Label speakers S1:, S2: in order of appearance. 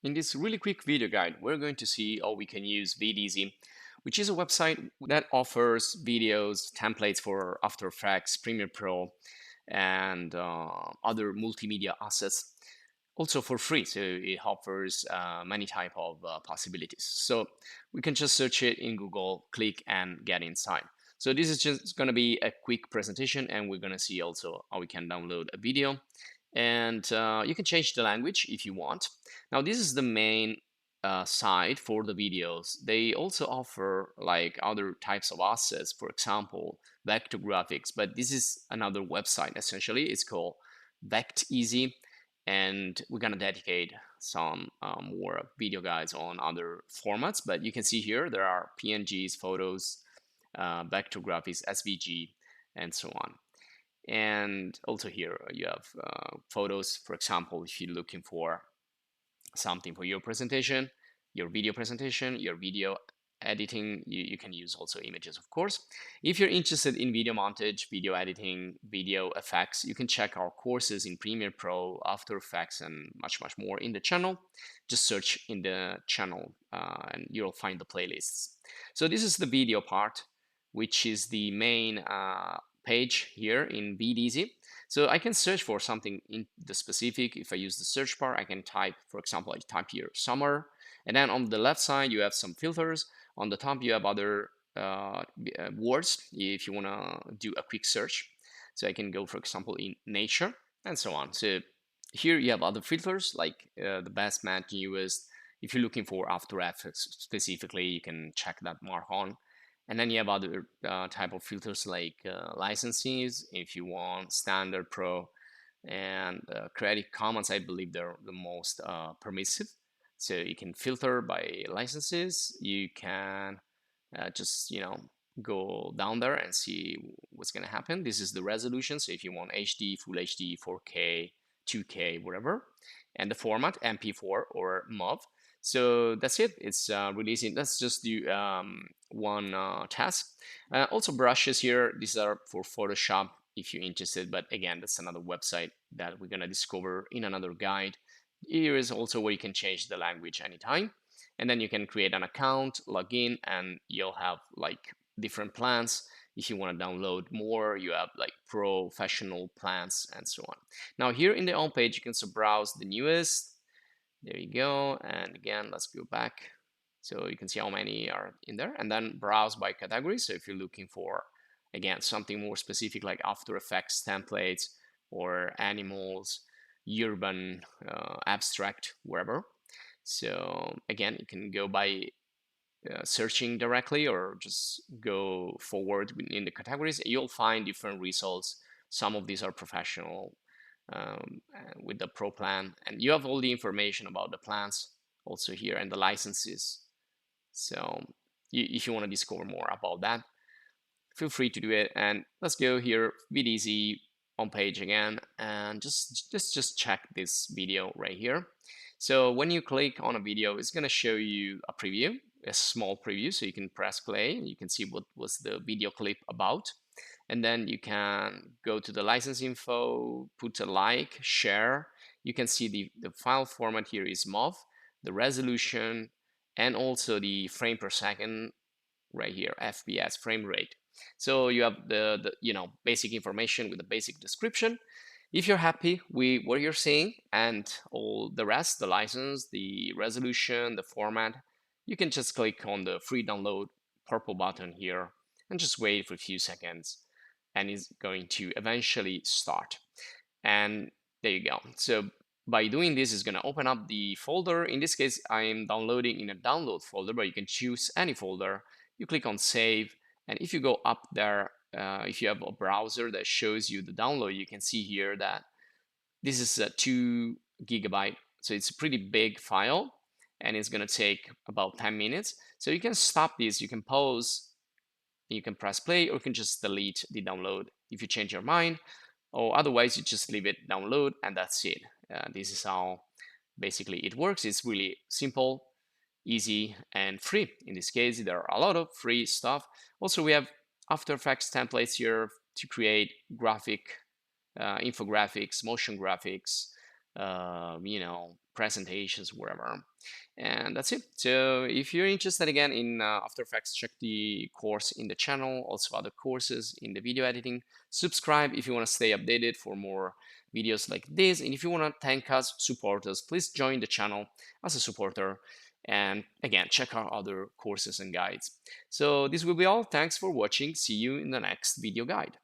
S1: In this really quick video guide, we're going to see how we can use Videezy, which is a website that offers videos, templates for After Effects, Premiere Pro, and other multimedia assets, also for free. So it offers many type of possibilities. So we can just search it in Google, click, and get inside. So this is just going to be a quick presentation, and we're going to see also how we can download a video. And you can change the language if you want. Now, this is the main site for the videos. They also offer like other types of assets, for example, vector graphics, but this is another website essentially. It's called Videezy, and we're gonna dedicate some more video guides on other formats. But you can see here there are PNGs, photos, vector graphics, SVG, and so on. And also here you have photos, for example, if you're looking for something for your presentation, your video presentation, your video editing, you can use also images, of course. If you're interested in video montage, video editing, video effects, you can check our courses in Premiere Pro, After Effects, and much more in the channel. Just search in the channel and you'll find the playlists. So this is the video part, which is the main page here in Videezy. So I can search for something in the specific. If I use the search bar, I can type, for example, I type here summer, and then on the left side you have some filters. On the top you have other words if you want to do a quick search. So I can go, for example, in nature and so on. So here you have other filters like the best match, newest. If you're looking for After Effects specifically, you can check that mark on. And then you have other type of filters like licenses, if you want standard, pro, and Creative Commons. I believe they're the most permissive. So you can filter by licenses. You can just go down there and see what's going to happen. This is the resolution. So if you want HD, Full HD, 4K, 2K, whatever, and the format MP4 or MOV. So that's it. It's releasing. Let's just do one task. Also brushes here. These are for Photoshop if you're interested. But again, that's another website that we're gonna discover in another guide. Here is also where you can change the language anytime. And then you can create an account, log in, and you'll have like different plans. If you want to download more, you have like professional plans and so on. Now here in the home page, you can browse the newest. There you go. And again, let's go back. So you can see how many are in there, and then browse by category. So if you're looking for, again, something more specific like After Effects templates or animals, urban, abstract, wherever. So again, you can go by searching directly or just go forward in the categories. You'll find different results. Some of these are professional with the pro plan, and you have all the information about the plans also here and the licenses. So if you want to discover more about that, feel free to do it. And let's go here, Videezy on page again, and just check this video right here. So when you click on a video, it's going to show you a preview, a small preview. So you can press play and you can see what was the video clip about. And then you can go to the license info, put a like, share. You can see the file format here is MOV, the resolution, and also the frame per second right here, FPS, frame rate. So you have the basic information with the basic description. If you're happy with what you're seeing and all the rest, the license, the resolution, the format, you can just click on the free download purple button here and just wait for a few seconds, and it's going to eventually start. And there you go. So by doing this, it's going to open up the folder. In this case, I'm downloading in a download folder, but you can choose any folder. You click on save, and if you go up there, if you have a browser that shows you the download, you can see here that this is a 2 gigabyte. So it's a pretty big file, and it's going to take about 10 minutes. So you can stop this, you can pause, you can press play, or you can just delete the download if you change your mind, or otherwise you just leave it download and that's it. This is how basically it works. It's really simple, easy, and free. In this case, there are a lot of free stuff. Also, we have After Effects templates here to create graphic, infographics, motion graphics, presentations, whatever. And that's it. So if you're interested again in After Effects, check the course in the channel, also other courses in the video editing. Subscribe if you want to stay updated for more videos like this. And if you want to thank us, support us, please join the channel as a supporter. And again, check our other courses and guides. So this will be all. Thanks for watching. See you in the next video guide.